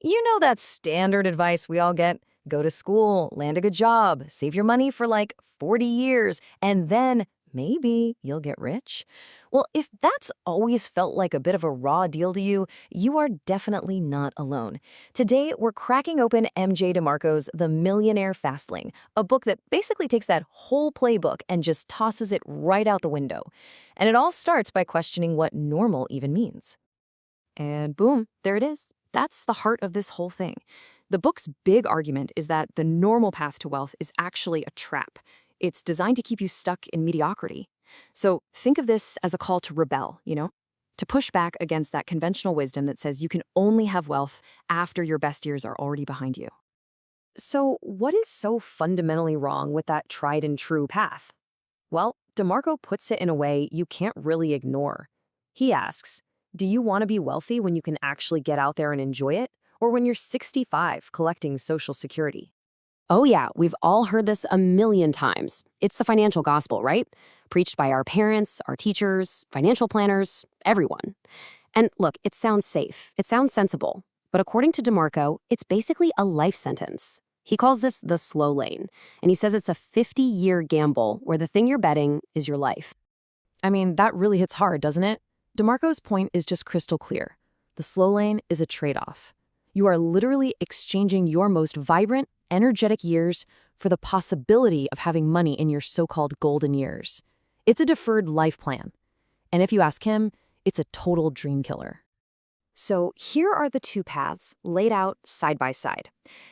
You know that standard advice we all get: go to school, land a good job, save your money for like 40 years, and then maybe you'll get rich. Well, if that's always felt like a bit of a raw deal to you, you are definitely not alone. Today, we're cracking open MJ DeMarco's The Millionaire Fastlane, a book that basically takes that whole playbook and just tosses it right out the window. And it all starts by questioning what normal even means. And boom, there it is. That's the heart of this whole thing. The book's big argument is that the normal path to wealth is actually a trap. It's designed to keep you stuck in mediocrity. So think of this as a call to rebel, to push back against that conventional wisdom that says you can only have wealth after your best years are already behind you. So what is so fundamentally wrong with that tried and true path? Well, DeMarco puts it in a way you can't really ignore. He asks, do you want to be wealthy when you can actually get out there and enjoy it? Or when you're 65 collecting Social Security? Oh yeah, we've all heard this a million times. It's the financial gospel, right? Preached by our parents, our teachers, financial planners, everyone. And look, it sounds safe, it sounds sensible, but according to DeMarco, it's basically a life sentence. He calls this the slow lane, and he says it's a 50-year gamble where the thing you're betting is your life. I mean, that really hits hard, doesn't it? DeMarco's point is just crystal clear. The slow lane is a trade-off. You are literally exchanging your most vibrant, energetic years for the possibility of having money in your so-called golden years. It's a deferred life plan. And if you ask him, it's a total dream killer. So here are the two paths laid out side by side.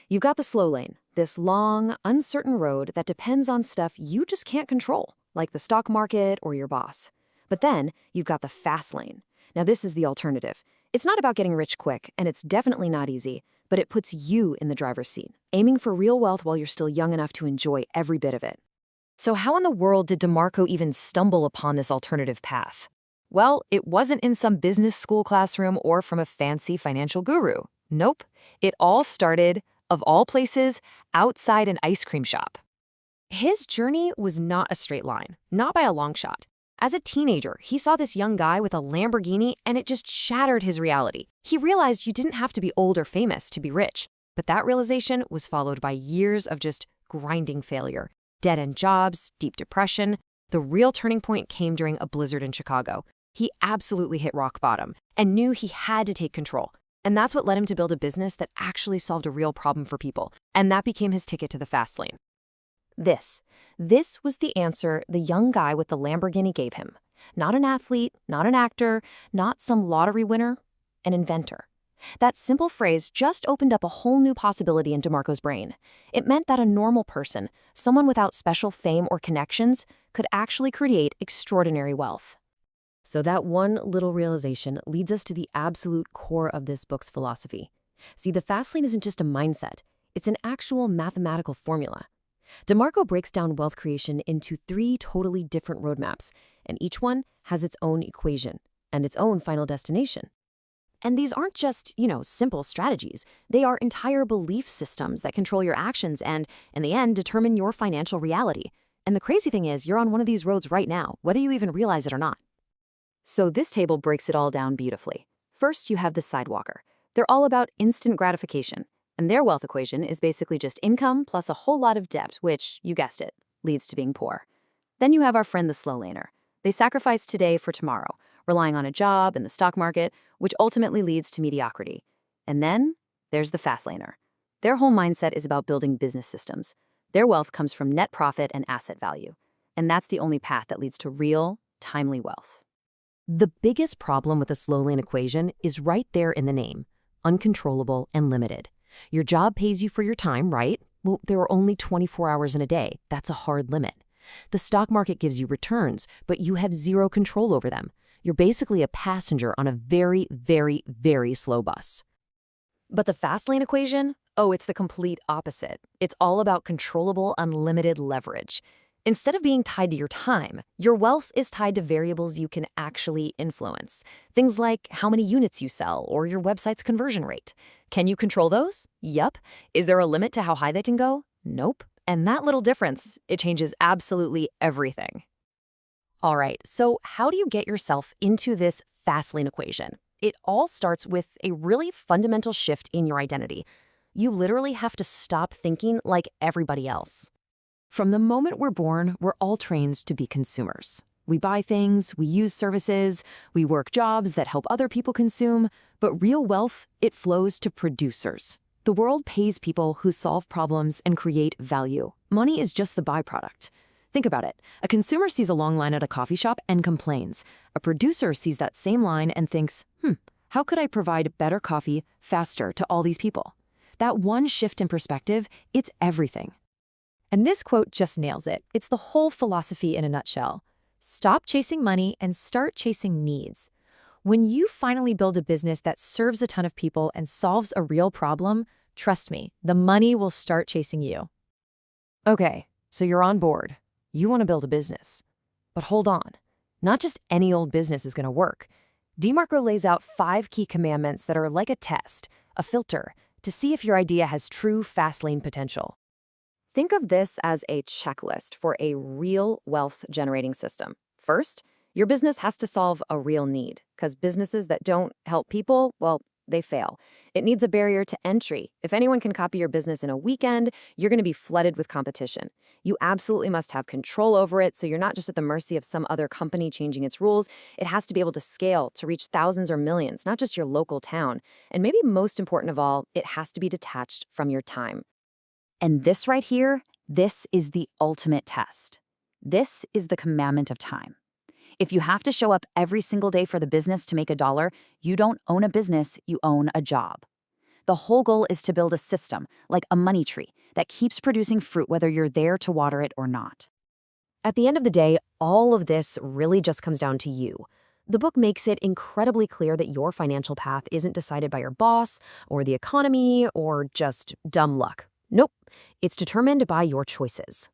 You've got the slow lane, this long, uncertain road that depends on stuff you just can't control, like the stock market or your boss. But then you've got the fast lane. Now this is the alternative. It's not about getting rich quick, and it's definitely not easy, but it puts you in the driver's seat, aiming for real wealth while you're still young enough to enjoy every bit of it. So how in the world did DeMarco even stumble upon this alternative path? Well, it wasn't in some business school classroom or from a fancy financial guru. Nope. It all started, of all places, outside an ice cream shop. His journey was not a straight line, not by a long shot. As a teenager, he saw this young guy with a Lamborghini, and it just shattered his reality. He realized you didn't have to be old or famous to be rich. But that realization was followed by years of just grinding failure, dead-end jobs, deep depression. The real turning point came during a blizzard in Chicago. He absolutely hit rock bottom and knew he had to take control. And that's what led him to build a business that actually solved a real problem for people. And that became his ticket to the fast lane. This was the answer the young guy with the Lamborghini gave him. Not an athlete, not an actor, not some lottery winner, an inventor. That simple phrase just opened up a whole new possibility in DeMarco's brain. It meant that a normal person, someone without special fame or connections, could actually create extraordinary wealth. So that one little realization leads us to the absolute core of this book's philosophy. See, the fast lane isn't just a mindset. It's an actual mathematical formula. DeMarco breaks down wealth creation into 3 totally different roadmaps, and each one has its own equation and its own final destination. And these aren't just, simple strategies. They are entire belief systems that control your actions and, in the end, determine your financial reality. And the crazy thing is, you're on one of these roads right now, whether you even realize it or not. So this table breaks it all down beautifully. First, you have the Sidewalker. They're all about instant gratification. And their wealth equation is basically just income plus a whole lot of debt, which, you guessed it, leads to being poor. Then you have our friend the slow laner. They sacrifice today for tomorrow, relying on a job and the stock market, which ultimately leads to mediocrity. And then there's the fast laner. Their whole mindset is about building business systems. Their wealth comes from net profit and asset value. And that's the only path that leads to real, timely wealth. The biggest problem with the slow lane equation is right there in the name: uncontrollable and limited. Your job pays you for your time, right? Well, there are only 24 hours in a day. That's a hard limit. The stock market gives you returns, but you have zero control over them. You're basically a passenger on a very, very, very slow bus. But the fast lane equation? Oh, it's the complete opposite. It's all about controllable, unlimited leverage. Instead of being tied to your time, your wealth is tied to variables you can actually influence. Things like how many units you sell or your website's conversion rate. Can you control those? Yup. Is there a limit to how high they can go? Nope. And that little difference, it changes absolutely everything. All right, so how do you get yourself into this fast lane equation? it all starts with a really fundamental shift in your identity. You literally have to stop thinking like everybody else. From the moment we're born, we're all trained to be consumers. We buy things, we use services, we work jobs that help other people consume, but real wealth, it flows to producers. The world pays people who solve problems and create value. Money is just the byproduct. Think about it. A consumer sees a long line at a coffee shop and complains. A producer sees that same line and thinks, how could I provide better coffee faster to all these people? That one shift in perspective, it's everything. And this quote just nails it. It's the whole philosophy in a nutshell. Stop chasing money and start chasing needs. When you finally build a business that serves a ton of people and solves a real problem, trust me, the money will start chasing you. Okay, so you're on board. You want to build a business. But hold on. Not just any old business is going to work. DeMarco lays out 5 key commandments that are like a test, a filter, to see if your idea has true Fastlane potential. Think of this as a checklist for a real wealth-generating system. First, your business has to solve a real need, because businesses that don't help people, well, they fail. It needs a barrier to entry. If anyone can copy your business in a weekend, you're going to be flooded with competition. You absolutely must have control over it, so you're not just at the mercy of some other company changing its rules. It has to be able to scale to reach thousands or millions, not just your local town. And maybe most important of all, it has to be detached from your time. And this right here, this is the ultimate test. This is the commandment of time. If you have to show up every single day for the business to make $1, you don't own a business, you own a job. The whole goal is to build a system, like a money tree, that keeps producing fruit whether you're there to water it or not. At the end of the day, all of this really just comes down to you. The book makes it incredibly clear that your financial path isn't decided by your boss, or the economy, or just dumb luck. Nope, it's determined by your choices.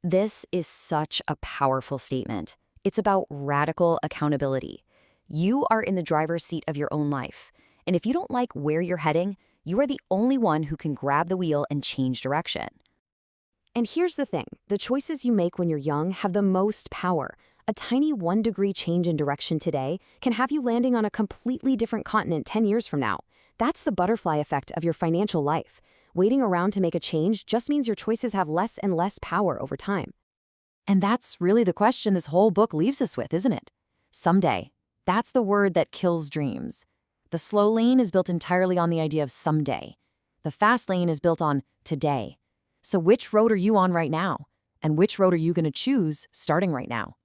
This is such a powerful statement. It's about radical accountability. You are in the driver's seat of your own life. And if you don't like where you're heading, you are the only one who can grab the wheel and change direction. And here's the thing. The choices you make when you're young have the most power. A tiny 1-degree change in direction today can have you landing on a completely different continent 10 years from now. That's the butterfly effect of your financial life. Waiting around to make a change just means your choices have less and less power over time. And that's really the question this whole book leaves us with, isn't it? Someday. That's the word that kills dreams. The slow lane is built entirely on the idea of someday. The fast lane is built on today. So which road are you on right now? And which road are you going to choose starting right now?